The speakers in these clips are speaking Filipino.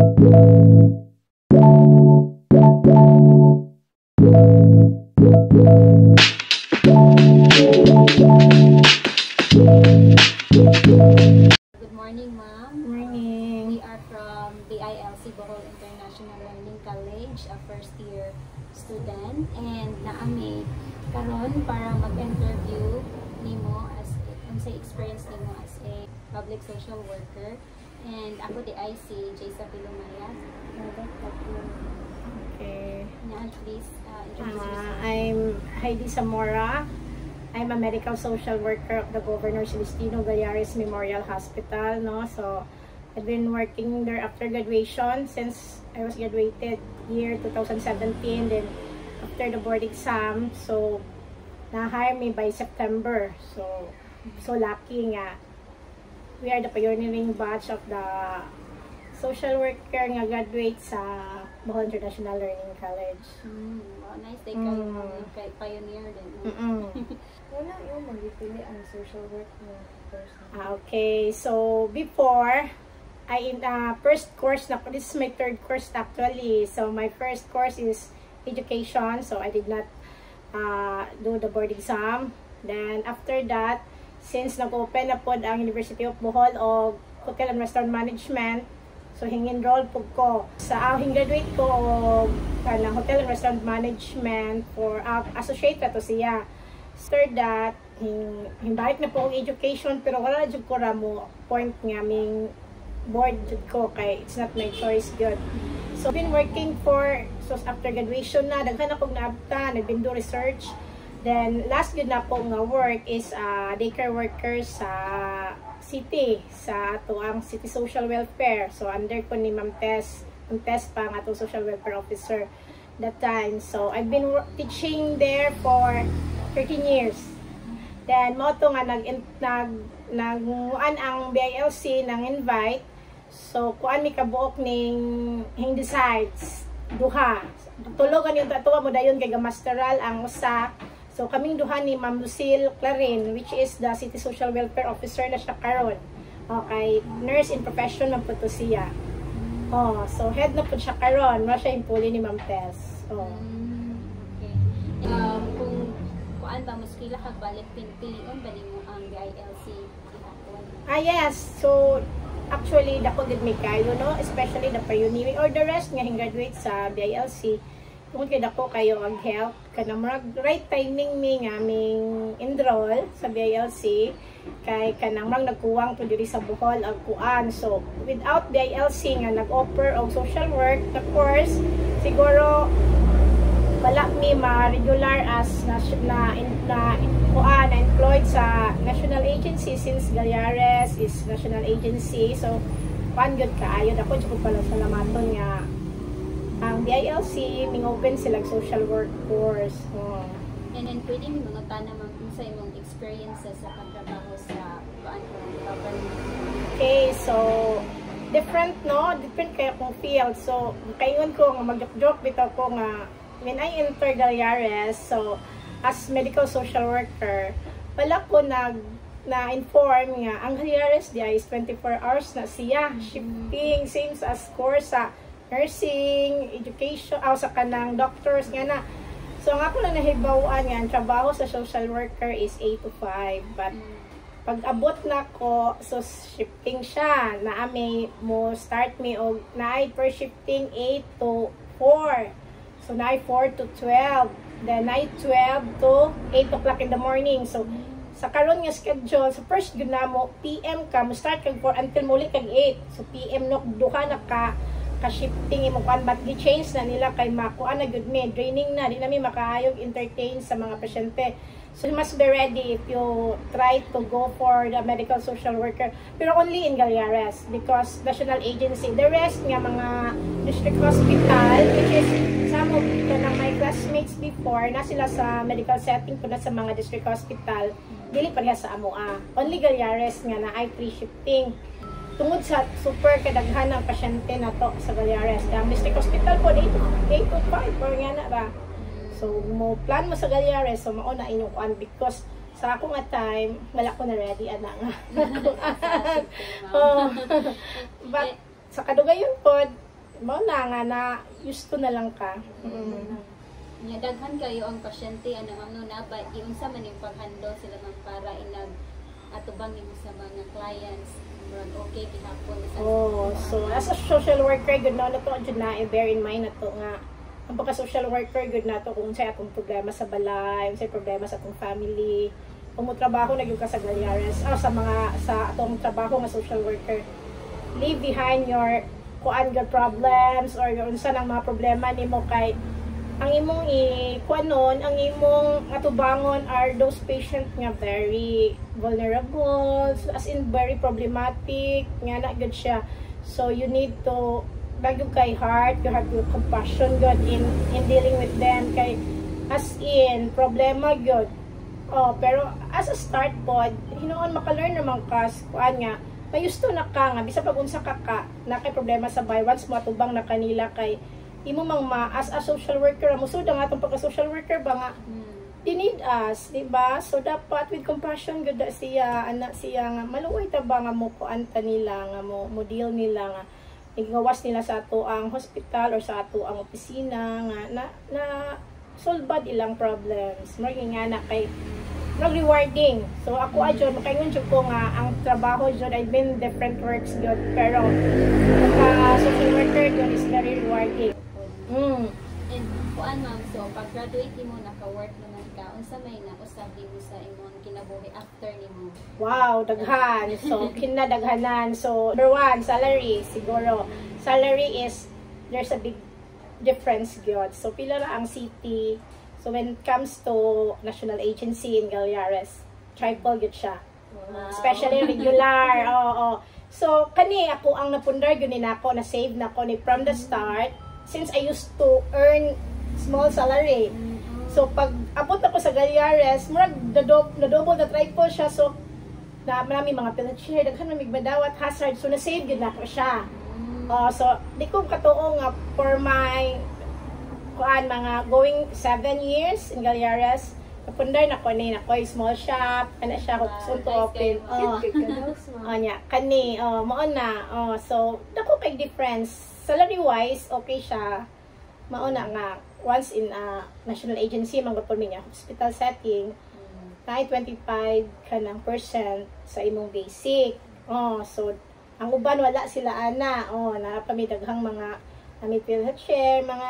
morning, ma'am. Morning. We are from BILC Bohol International Learning College, a first-year student, and naami karon para mag-interview nimo as unsay experience nimo as a public social worker. And ako di ay si Jaysa Pilumaya. Okay. Please introduce yourself. I'm Heidi Zamora. I'm a medical social worker of the Governor Celestino Gallares Memorial Hospital. No? So, I've been working there after graduation since I was graduated year 2017. Then, after the board exam, so, na-hire me by September. So lucky nga. We are the pioneering batch of the social worker nga graduate sa Bohol International Learning College. Wow, nice. They kayo pioneer din. Wala yung magpili ang social work na person. Okay, so before, first course na, this is my third course actually. So my first course is education, so I did not do the board exam. Then after that, since nag-open na po ang University of Bohol o Hotel and Restaurant Management, so hing-enroll po ko sa hing-graduate ko o Hotel and Restaurant Management for associate na to siya. After that, balik na po ang education, pero wala na ko ramo point nga aming board ko kay it's not my choice good. So been working so after graduation na daghan akong naabta, nag-been do research. Then last good na po nga work is daycare worker sa city, sa ang City Social Welfare. So under ko ni Ma'am Tess pa ang atong social welfare officer that time. So I've been teaching there for 13 years. Then mo to nga nagmuan ang BILC nang invite. So kuan mi kabuok ning decides duha. Tulogan yung tatuwa mo dayon kay Gamasteral ang usa. So kaming duha ni Ma'am Lucille Clarin, which is the City Social Welfare Officer na siya karon. Okay, nurse in profession man po to siya. So head na po siya karon, mo siya impuli ni Ma'am Tess. Okay. Kung kuan ba mas pila ka balik pilion ba nimo ang BILC gihapon? Yes. So actually dako gid mi kayo, no, especially the pioneering or the rest nga graduate sa BILC. Kung kaya dako kayo ang help kanang right timing mi nga aming enroll sa BILC kay kanang nagkuwang po diri sa Bohol ang kuan. So without BILC nga nag-offer og social work, of course siguro wala mi ma-regular as employed sa national agency since Gallares is national agency. So kuan gyud kaayo dako jud pala salamaton nga ang BILC ming-open silang social work course. And then pwede mo mga tanang sa imong experiences sa pagtrabaho sa government. Okay, so different, no? Different kaya kong field. So kayon ko nga mag-joke bitaw ko nga when I enter Gallares, so as medical social worker, wala ko na-inform nga ang Gallares dia is 24 hours na siya. Shifting, same as course sa nursing, education, sa kanang doctors nga na. So ang ako lang nahibawaan nga, ang trabaho sa social worker is 8 to 5. But pag abot na ko, so shifting siya. May mo start me og naay per shifting 8 to 4. So naay 4 to 12. Then naay 12 to 8 o'clock in the morning. So sa karon nga schedule, sa first good na mo, PM ka, mo start kag 4 until muli kag 8. So PM no, duha na ka-shifting imo kan, but gi-change na nila kay makuan na good me, draining na, di na mi makaayog entertain sa mga pasyente. So you must be ready if you try to go for the medical social worker, pero only in Gallares because national agency. The rest nga mga district hospital, which is some of my classmates before na sila sa medical setting po na sa mga district hospital, dili pa niya sa amoa. Only Gallares nga na ay free shifting. Tungod sa super kadaghan ng pasyente na to sa Gallares. Ang district hospital po, 8 to 5, or nga na ba? So, mo plan mo sa Gallares, so mauna inyong kuan because sa ako nga time, wala ko na ready, ana nga. But, sa kadugayon po, mo na used to na lang ka. Nya daghan kayo ang pasyente ano na ba iunsa man yung paghandle sila man para inag atubang nimo sa mga clients murag okay gihapon So as a social worker good na to jud na bear in mind nato nga ang pagka social worker good na to kung unsay atong problema sa balay, unsay problema sa atong family, kung mo trabaho na gyud ka sa Galyares sa atong trabaho nga social worker, leave behind your kuan good problems or yung unsa nang mga problema nimo kay ang imong ang imong atubangon are those patients nga very vulnerable, as in very problematic, nga na good siya. So you need to bagyo kay heart, you have to compassion good in dealing with them kay as in problema good. Pero as a start pod, hinoon maka-learn naman ka kuan nga mayusto na ka nga bisa pag unsa ka na kay problema sa bay once mo atubang na kanila kay imo mang as a social worker musud ang atong pagka social worker ba nga they need us, di ba? So dapat with compassion gud siya anak siya nga maluoy ta ba nga mo kuanta nila nga mo deal nila nga igawas nila sa ato ang hospital or sa ato ang opisina nga na solve ilang problems maging nga na kay rewarding. So ako adyon makaingon jud ko nga ang trabaho jud I've been different works jud pero social worker jud is very rewarding. And kuan ma'am, so pag-graduate nimo naka-work naman ka, unsa may nausab nimo sa imong kinabuhi after nimo? Wow, daghan. So kinadaghanan. So number one, salary siguro. Salary is there's a big difference gyud. So pila ra ang city. So when it comes to national agency in Galyares, triple gyud siya. Wow. Especially regular. So kani ako ang napundar gyud ni nako na save nako ni from the start. Since I used to earn small salary. So pag abot ako sa Galyares, murag na double na triple siya. So na marami mga pilat-share, daghan man migmadawat hazard. So na-save gyud nako siya. So di ko katuo nga for my kuan mga going 7 years in Galyares. Napundar na ko ni nako small shop, ana siya ko soon to open. Kani mao na. So dako kay difference. Salary wise okay siya. Mao na nga once in a national agency manggapon mi nga hospital setting, kay 25 kanang percent sa imong basic. So ang uban wala sila ana. Na kami daghang mga nami PhilHealth mga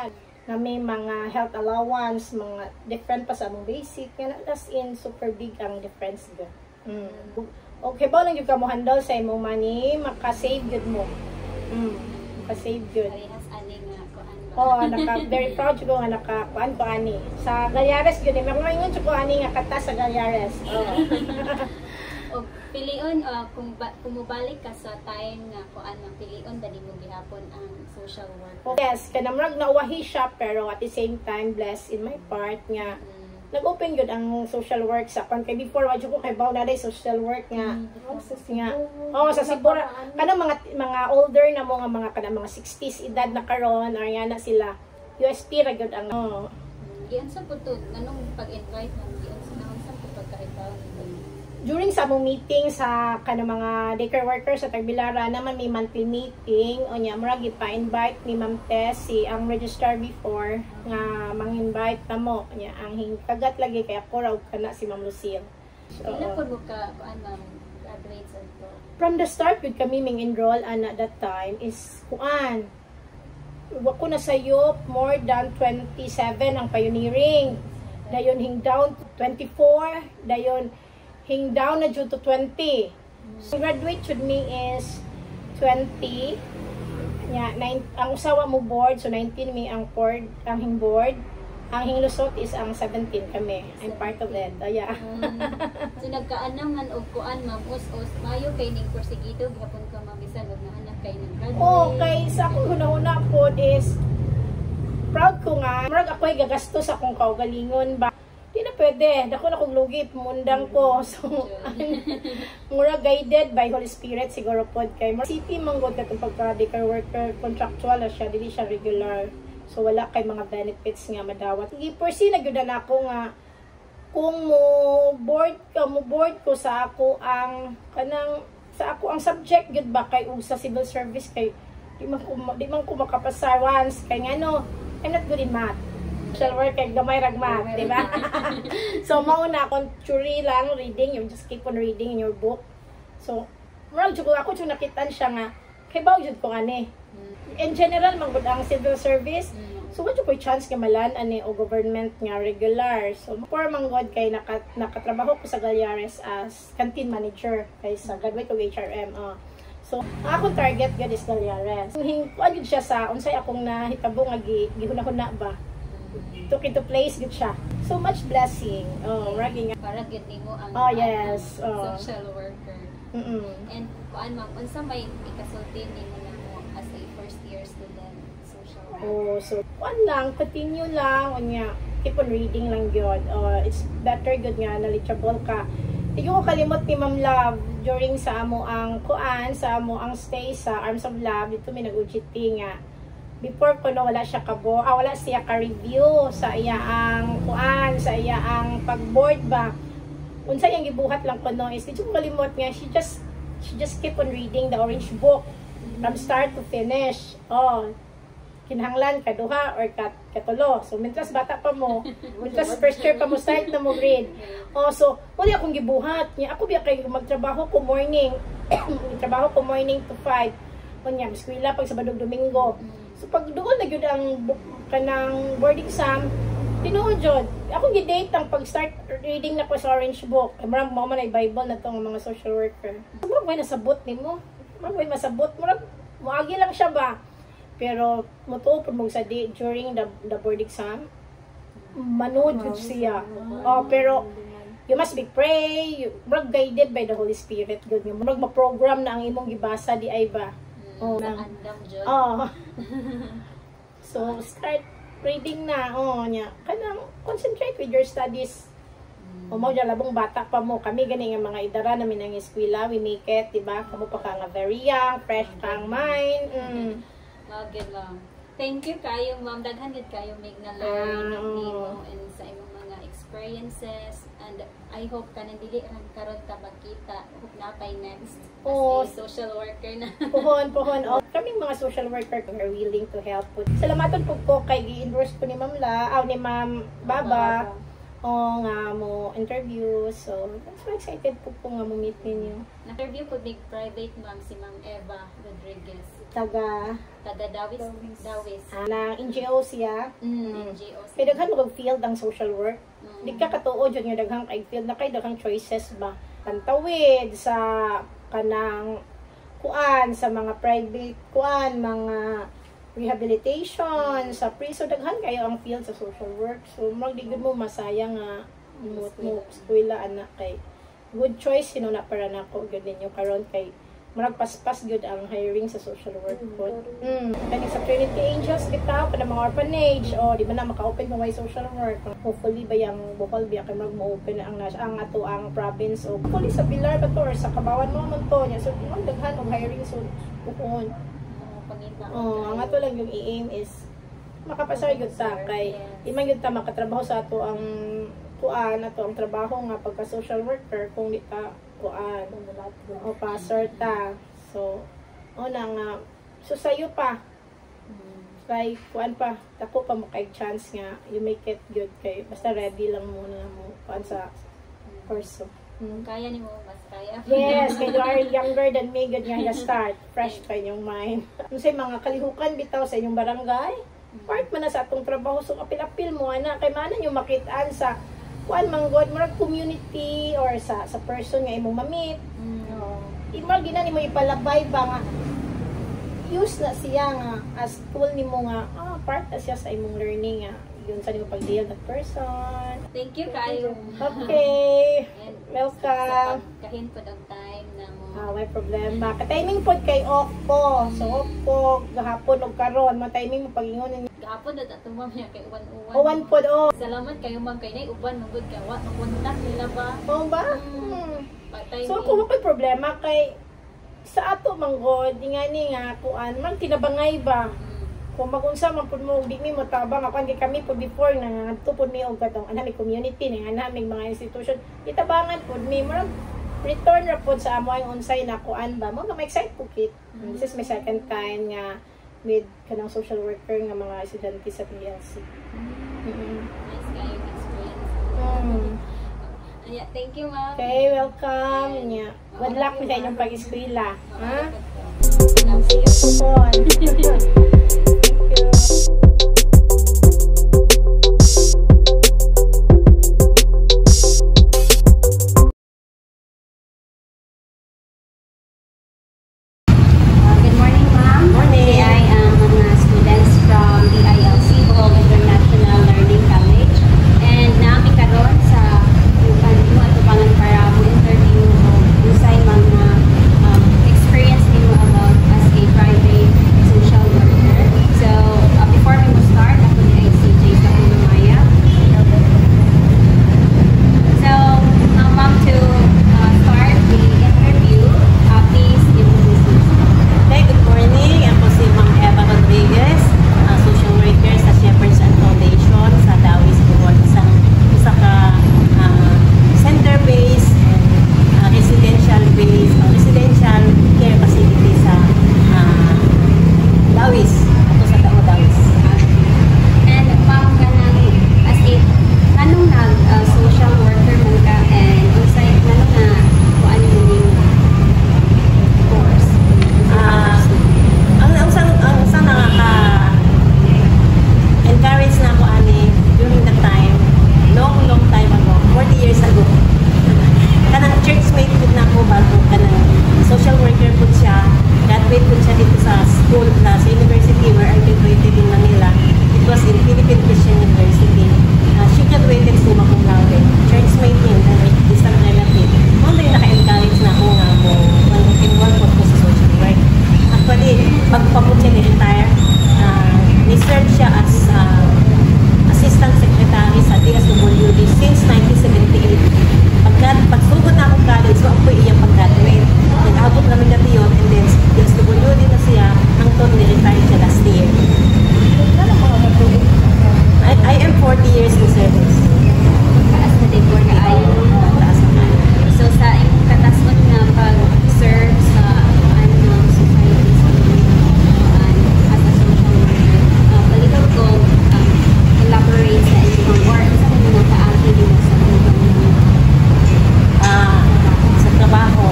nami mga health allowance, mga different pa sa among basic. Nga as in super big ang difference ga. Okay ba lang gyud ka mo handle sa imong money, maka-save gyud mo. Maka-save gyud. Parehas ani nga kuan. Very proud ko nga naka-kuan ko ani. Sa Galyares gyud may mga ingon ko ani nga kata sa Galyares. O pilion kung mubalik ka sa time nga kuan ng pilion dali mo gihapon ang social work. Yes, kanamrag nauwahi siya pero at the same time blessed in my part nga nag-open gyud ang social work sa kay before wa ko kay baw na day social work nga sa Cebu kanang mga older na mo nga mga kanang mga 60s edad na karon or nga na sila USP ra gyud ang Giyan sa putod nanong pag-invite mo giyan sa pagka-invite during sa among meeting sa kanang mga daycare workers sa Tagbilara naman may monthly meeting o nya murag ipa-invite ni Ma'am Tess si ang registrar before nga mang-invite na mo nya ang hingkagat lagi kay ako raw kana si Ma'am Lucille. So ila pud mo ka kuan ma'am graduate sa to. From the start gud kami enroll and at that time is kuan wako na sayop more than 27 ang pioneering. Dayon hing down 24, dayon hing down na due to 20. So graduate should me is 20. Ang usawa mo board, so 19 mi ang board, ang hing board. Ang hing lusot is ang 17 kami. I'm part of it. So nagkaanangan og kuan ma'am us mayo kay ning porsigido gihapon ka mabisan og naanak kay nang graduate. Okay, sa akong una po is proud ko nga. Murag ako'y gagastos akong kaugalingon ba. Di na pwede. Dako na kong lugi. Pumundang ko. So, mura guided by Holy Spirit siguro po. Kay city manggod ka itong pagka-daycare worker. Contractual na siya. Dili siya regular. So, wala kay mga benefits nga madawat. I-foresee na gyud na ako nga kung mo board ko sa ako ang subject gyud ba kay sa civil service kay di man ko makapasar once kay ngano I'm not good in math. Social work kay gamay rag math, di ba? So mauna akong theory lang reading, you just keep on reading in your book. So murag jud ako jud nakitan siya nga kay baw jud ko ani. In general manggod ang civil service. So what ko chance nga malan ani o government nga regular. So for manggod kay nakatrabaho ko sa Galyares as canteen manager kay sa graduate ko HRM. So, akong target gud is Galyares. Hingkuan gud siya sa unsay akong nahitabo nga gihuna-huna ba. Took into place gud siya. So much blessing. Raging Para gid nimo ang yes. social worker. And kuan ma'am, unsa may ikasulti nimo namo as a first year student social worker? So kuan lang, continue lang unya. Keep on reading lang gyud. It's better gud nga knowledgeable ka. Hindi ko kalimot ni Ma'am Love during sa amo ang kuan, sa amo ang stay sa Arms of Love, dito may nag-UGT nga. Before ko no, wala siya wala siya ka-review sa iya ang kuan, sa iya ang pag-board ba. Unsa yang gibuhat lang ko no is, dito ko kalimot nga, she just keep on reading the orange book from start to finish. Kinahanglan kaduha or katulo. So mientras bata pa mo, mientras first year pa mo start na mo grade. So wala akong gibuhat niya. Ako biya kay magtrabaho ko morning. Trabaho ko morning to 5. Kunya, eskwela pag Sabado Domingo. So pag doon na gyud ang kanang board exam, tinuod jud. Ako gi-date ang pag-start reading na ko sa orange book. Marang mo man ay Bible na tong mga social worker. Murag may nasabot nimo. Murag may masabot. Murag moagi lang siya ba. Pero mutuo po mo sa during the board exam, manood jud siya. Pero you must be pray, murag guided by the Holy Spirit gud nga murag ma-program na ang imong gibasa di ay ba. Andam jud. So start reading na nya. Kanang concentrate with your studies. Mao ja labong bata pa mo, kami gani nga mga idara namin ang eskwela, we make it, di ba? Kamo pa ka nga very young, fresh kang mind. Good lang. Thank you kayo, ma'am. Daghan gid kayo mig na learn nimo and sa imong mga experiences, and I hope kanan dili ran karon ta makita. Hope na pay next as a social worker na. Pohon. Kaming mga social worker are willing to help. Salamaton po ko kay gi-endorse ko ni Ma'am ni Ma'am Baba. Nga mo interview. So, I'm so excited po nga mo meet ninyo. Na-interview po big private ma'am si Ma'am Eva Rodriguez. Taga Dawis. Na NGO siya. NGO. Kaya daghan mo field ang social work. Di ka katuod yun yung daghang kay field na kay daghang choices ba. Pantawid sa kanang kuan, sa mga private kuan, mga rehabilitation, sa prison, daghan kayo ang field sa social work. So, magdigod mo masayang nga mo eskwela anak kay good choice na para nako gud ninyo karon kay marag paspas gud ang hiring sa social work po. Kani sa Trinity Angels bitaw kada mga orphanage di ba na maka-open mo may social work. Hopefully ba yang Bohol biya kay mag mo-open ang ato ang province o hopefully sa Pilar ba to or sa Kabawan mo man to nya. So daghan og hiring so bukon. Ang ato lang yung i-aim is makapasar yun ta kay di man yun ta makatrabaho sa ato ang kuan ato ang trabaho nga pagka social worker kung di ta kuan o pasar ta. So nga so sayo pa kay kuan pa dako pa mo kay chance nga you make it good kay basta ready lang muna mo kuan sa course. Kaya ni mo, mas kaya. Yes, kay you are younger than me, good nga start. Fresh pa inyong mind. Kung sa mga kalihukan bitaw sa inyong barangay, part man na sa atong trabaho. So, kapil-apil mo, kay manan yung makitaan sa kuan manggod, marag community or sa person nga imong mamit. Marag gina mo ipalabay ba nga, use na siya nga as tool ni mo nga, part na siya sa imong learning nga. Yun sa nyo pag-deal that person. Thank you kayo. Okay. And welcome. Kahin po ng time na mo. May problema. Ka-timing po kay off ko. So off ko, gahapon o karon. Ma-timing mo pag-ingon. Gahapon na tumam niya kay uwan-uwan. Uwan po do. Salamat kayo ma'am kay nay uban mugod ka. Makuntak nila ba? Oo ba? So kung may problema kay sa ato manggod, nga kuan, man tinabangay ba? Kung magunsa man pud mo di mi mo tabang apan kay kami pud before na tupod mi og katong anami community nga namig mga institution itabangan pud mi marag return ra po sa amo ang unsay na kuan ba mo may excite po kit. This is my second time nga with kanang social worker nga mga estudyante sa PLC. Nice kayo experience. Yeah, thank you, ma'am. Okay, welcome. Yeah. Good luck sa inyong pag-eskwela. Ha? See you soon. Thank you. Good morning, ma'am. Morning. I am mga students from DILC Bohol International Learning College. And naami karon sa atubangan para mo interview o usay mga experience nimo about as a private social worker. So, before we will start, ako ni si Jacob Lumaya. So, ma'am, to start the interview, please give me this. Hey, good morning. Ako si Ma'am Eva Rodriguez, social worker sa Shepherds and Foundation sa Dawis Bohol. Isa ka center-based and residential care facility sa Dawis. Ato sa Dawis. And ma'am, kanang as a anong social worker man ka and unsay anong na kuan mo ning course? Ang sang nakaka-encourage na ako during the time, long time ago, 40 years ago. Kanang churchmate po na ako bago kanang social worker po siya. Graduate po siya dito sa school sa university where I graduated in Manila. It was in Philippine Christian University. She graduated summa cum laude. Churchmate niya, distant relative. Noon din naka-encourage na ako nga mo mag-involve po sa social work. Actually, pagpapot siya ni-retire, ni-serve siya as assistant secretary sa DSWD since 1978. Pagsugod na akong college, so ako iyang pag-graduate. Nag-abot namin na yun, and then DSWD na siya hangtod ni-retire siya last year. I am 40 years in service. Taas na din ka ayo. Taas na kayo. So sa imong katasod nga pag-serve sa society sa as a social worker, balikan ko elaborate sa inyong work sa mga kaagi dito sa Sa trabaho.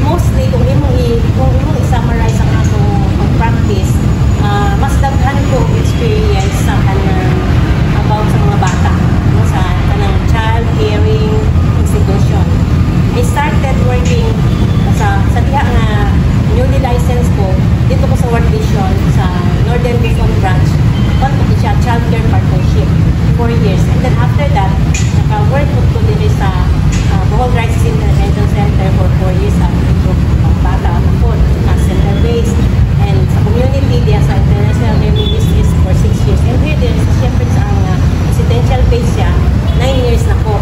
Mostly, kung imong i-summarize ang akong practice, mas daghan ko experience sa about sa mga bata, sa kanang child caring institution. I started working sa diha nga newly licensed ko dito ko sa World Vision sa Northern Luzon branch. Kon ko siya child care partnership 4 years, and then after that naka-work ko dito sa Bohol Crisis Intervention Center for 4 years sa group ng bata po na center-based, and sa community diya sa International Ministries for 6 years, and here din sa Shepherds ang residential base siya 9 years na po.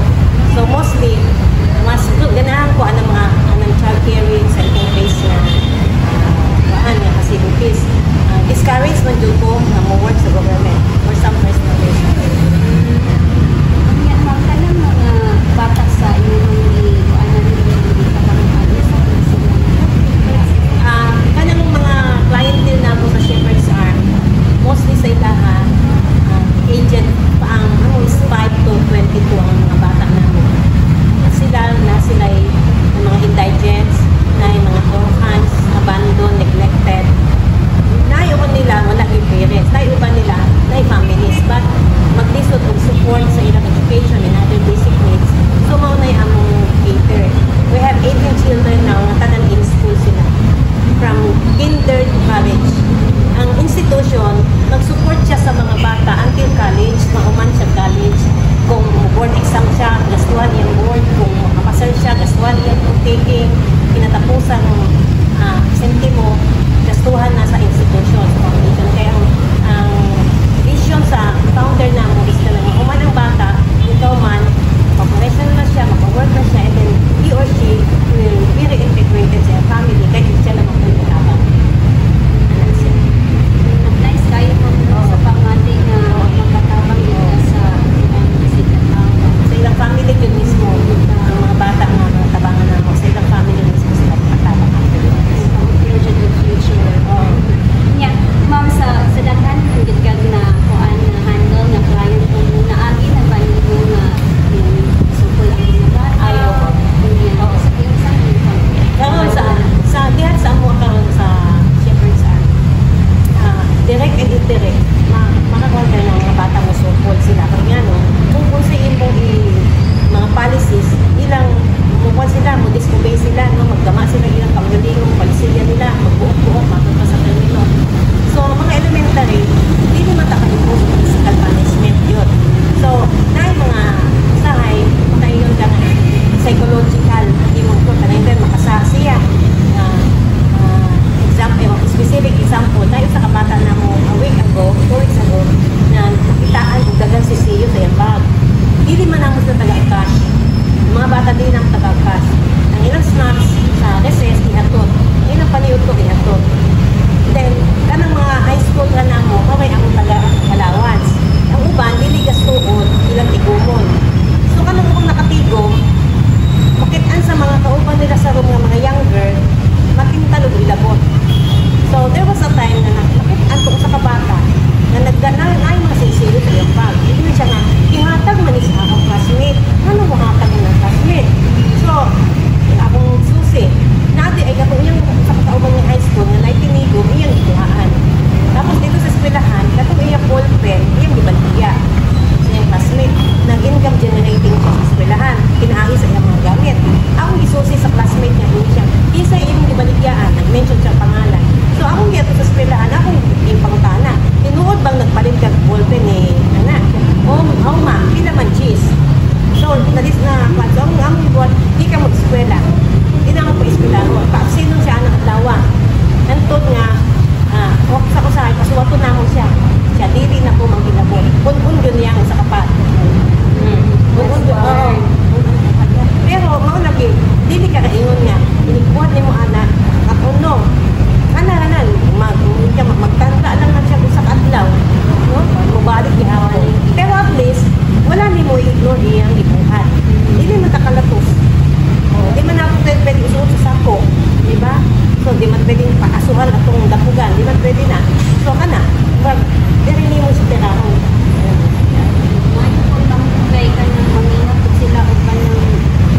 So mostly mas ganahan ko ang mga child caring sa itong base na facilities. Discourage man dito ko na mo-work sa government or some personal base. Yan, ma'am, kanang mga bata sa inyong Kanang mga clientele na ako sa Shepherds Arm, mostly sa ilaha, agent pa ang is 5 to 22 ang mga bata na ako. At sila ay mga indigents, na mga orphans, abandoned, neglected. Naiuban nila, wala yung parents. Naiuban nila, na families. But maglisod og support sa ilang education and other basic needs. So, maunay among cater. We have 18 children now, tanan in school sila. From kinder to college. Ang institution, nag-support siya sa mga bata until college, mauman siya college. Kung board exam siya, gastuhan yung board. Kung makapasal siya, gastuhan yan kung taking, kinatapusan ng sentimo, gastuhan na sa institution. So, kaya ang vision sa founder na mo is na uman ang bata, ikaw man, makaprofessional na siya, makawork na siya, and then he or she will be reintegrated sa family kahit siya lang ang pagkakabang. nice kayo mo sa pamati na magkatabang dito sa Sa ilang family yun mismo, ang mga bata nga tabangan na ako sa like example, tayo sa kabata na mo a week ago, 2 weeks ago, na kitaan kung dagang si Siyo sa iyang bag. Hindi man ang na taga-cash. Mga bata din ang taga-cash. Ang ilang snacks sa recess, ihatot. Ang ilang paniod ko, ihatot. Then, kanang mga high school na namo, kaway ang taga-allowance. Ang uban, diligas tuon, ilang tigumon. So, kanang kung nakatigom, makitaan sa mga kauban nila sa room ng mga younger, matintalog ilabot. So, there was a time na nakitaan ko sa kabata na nagganay ay mga sisiyo sa iyong bag. Hindi siya nga, ihatag man sa akong classmate. Ano mo hatag mo ng classmate? So, akong susi. Nati ay katong iyang sa katauban ng high school na naitinigo, iyang ikuhaan. Tapos dito sa eskwelahan, katong iyang ballpen, iyang ibaltiya. So, yung classmate, nag-income generating siya sa eskwelahan. Kinaagi sa iyang mga gamit. Akong isusi sa classmate niya, hindi siya, isa iyong ibaligyaan, nag-mention siya pangalan. So, akong gito sa eskwelahan, akong yung pangutana. Tinuod bang nagpalit kang ballpen ni anak? Oh ma, pila man cheese. So, nadis na, so, ang buwan, di ka mag-eskwela. Di na ako pa-eskwela. Pa-absino siya anak at lawa. Nantod nga, sa kusahay, pasuwato na ako siya. Siya, dili na po magkilabot. Un-un yun niya sa kapat. Un-un yun, oo. Pero, maunagi, dili ka kaingon nga. Inikuhan niya mo anak, at uno, ana-anan, magtanda lang na siya sa adlaw. No? Mubalik niya ako. Pero at least, wala ni mo i-ignore iyang ibuhat. Hindi man takalatos. Di man ako pwede isuot sa sako. Diba? So, di man pwede pakasuhan atong dapugan. Di man pwede na. So, ka na. Dirini mo sa terahon. Kaya ka nang maminap sila o ka nang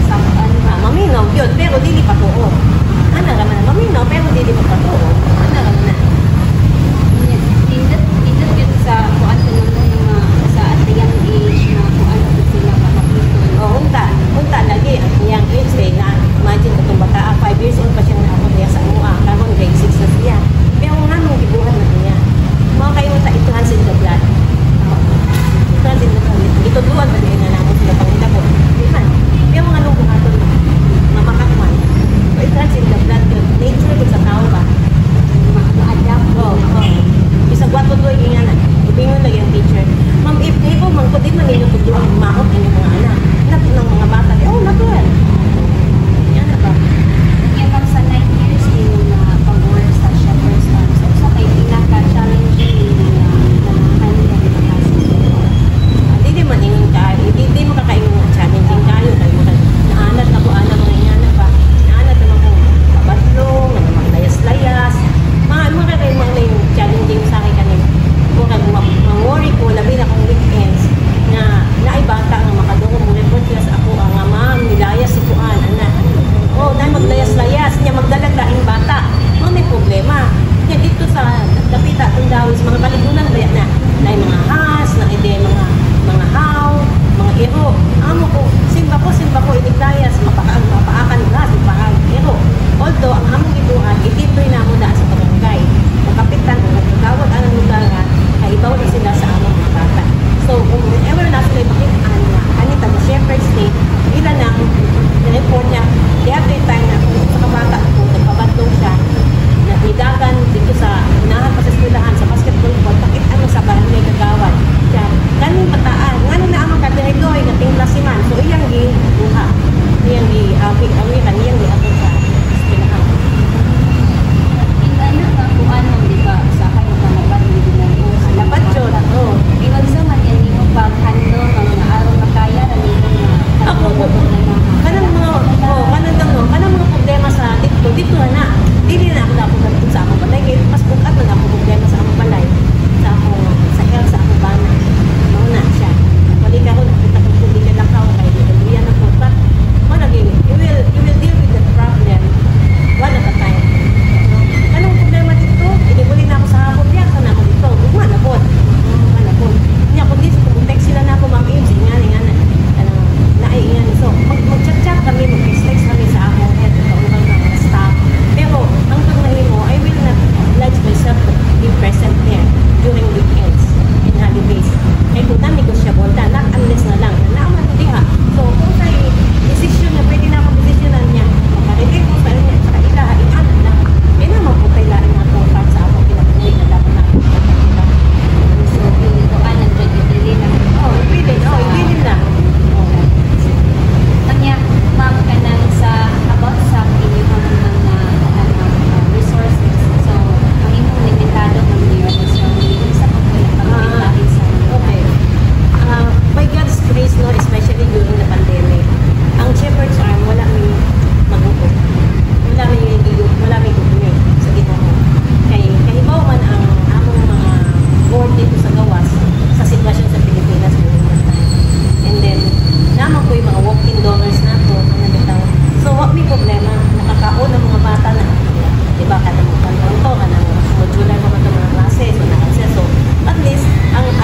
sakaan. Maminaw yun, pero dili pa tuo. Ano naman na maminaw, pero dili pa tuo. Ano naman na. Dito yun sa kuan ko naman sa at the young age na kuan ko sila makakito. Unta lagi ang young age day na imagine itong bata, 5 years old pa siya na ako niya sa mua, karon grade 6 na siya. Pero nga nung gibuhan na niya. Mga kayo sa ituhan sa blood. Ituhan sa blood. Ito duwan ba din na namin sila pangilabo. Di man. Pero mga nung buhaton, mamakakman. So ituhan sa blood, nature ko sa tao ba?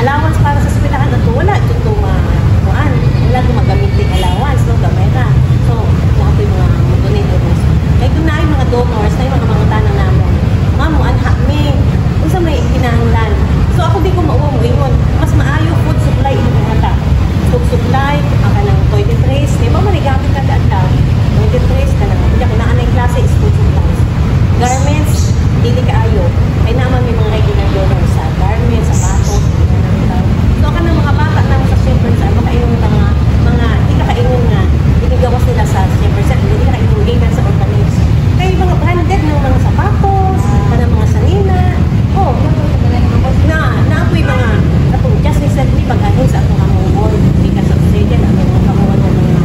allowance para sa eskwelahan na to, wala ito kuan. Wala gumagamit ng allowance, no, gamay ra. So, mga po yung mga donators. Kaya kung na yung mga donors, na yung mga tanang namin, ma'am, anha me, unsa may kinahanglan. So, ako di ko mauwa mo ingon, mas maayo food supply yung mga food supply, ang kanang toiletries, di ba manigamit ka daw? Toiletries, kanang, hindi ako naanay klase is food supplies. Garments, dili kaayo. Kaya naman may mga regular donors sa garments, sapatos, so, ka ng mga bata na sa Shepherd's Arm, baka yung mga, hindi ka kaingon nga, inigawas nila sa Shepherd's Arm, hindi ka kaingon ganyan sa orphanage. Kaya yung mga branded ng mga sapatos, mga sanina, oh, naapoy mga, atong just recently, pag-ahin sa atong among because of Australia, na may mga kamuha ng mga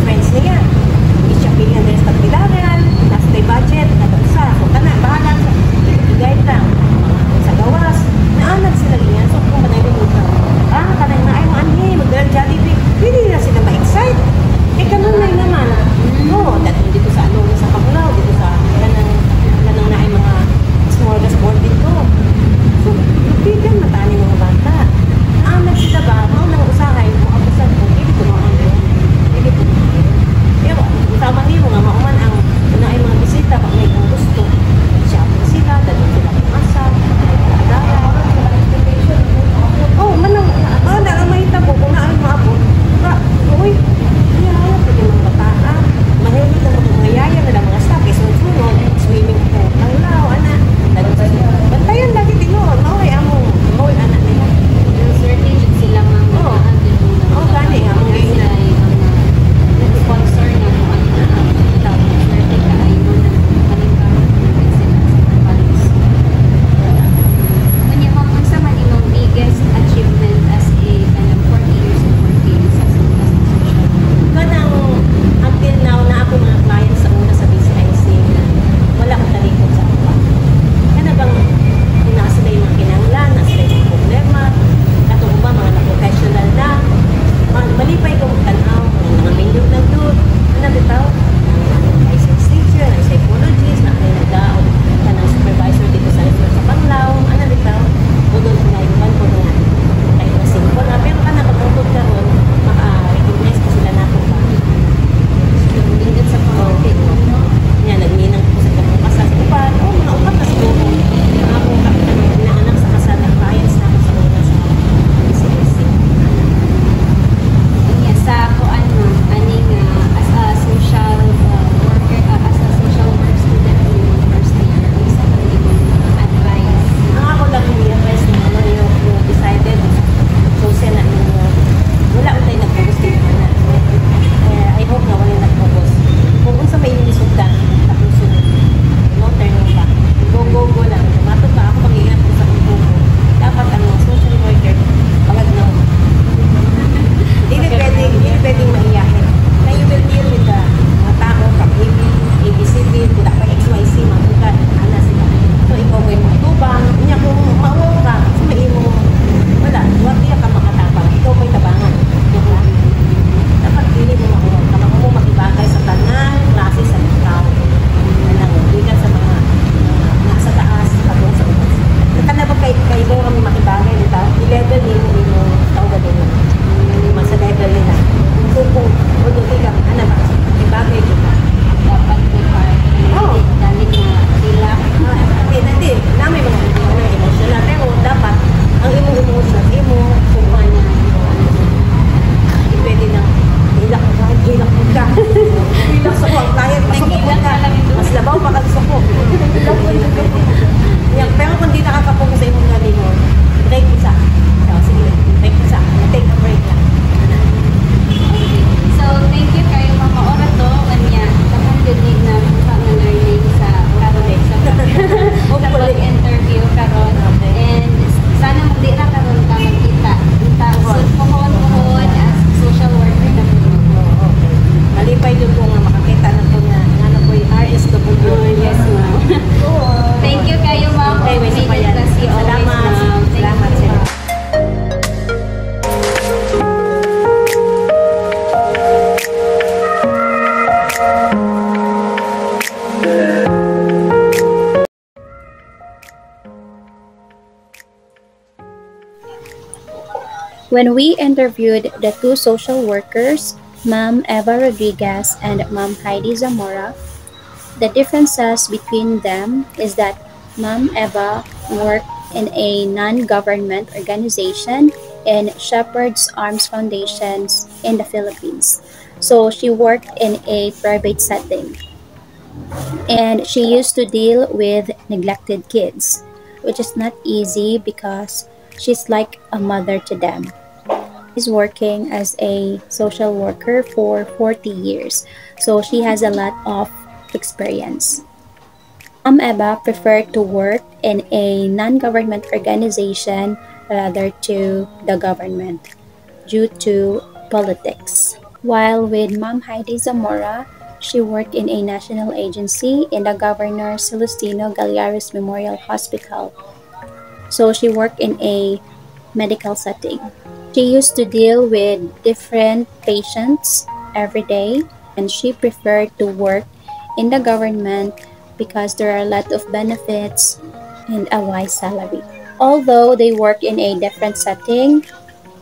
friends niya. I-shopping yan din sa pagbilaran, last day budget, natapsa, so ka na, bahala sa guide lang, sa gawas, When we interviewed the two social workers, Ma'am Eva Rodriguez and Ma'am Heidi Zamora, the differences between them is that Ma'am Eva worked in a non-government organization in Shepherd's Arms Foundations in the Philippines. So she worked in a private setting and she used to deal with neglected kids, which is not easy because she's like a mother to them. She's working as a social worker for 40 years, so she has a lot of experience. Eva preferred to work in a non-government organization rather to the government due to politics. While with Ma'am Heidi Zamora, she worked in a national agency in the Governor Celestino Gallaris Memorial Hospital. So she worked in a medical setting. She used to deal with different patients every day, and she preferred to work in the government because there are a lot of benefits and a wise salary. Although they work in a different setting,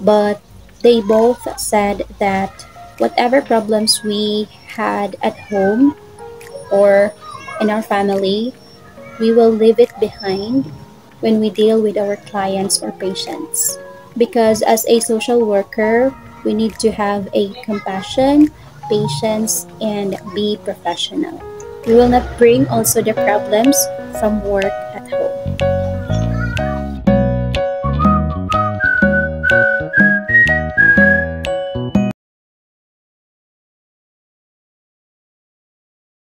but they both said that whatever problems we had at home or in our family, we will leave it behind when we deal with our clients or patients. Because as a social worker, we need to have a compassion, patience, and be professional. We will not bring also the problems from work at home.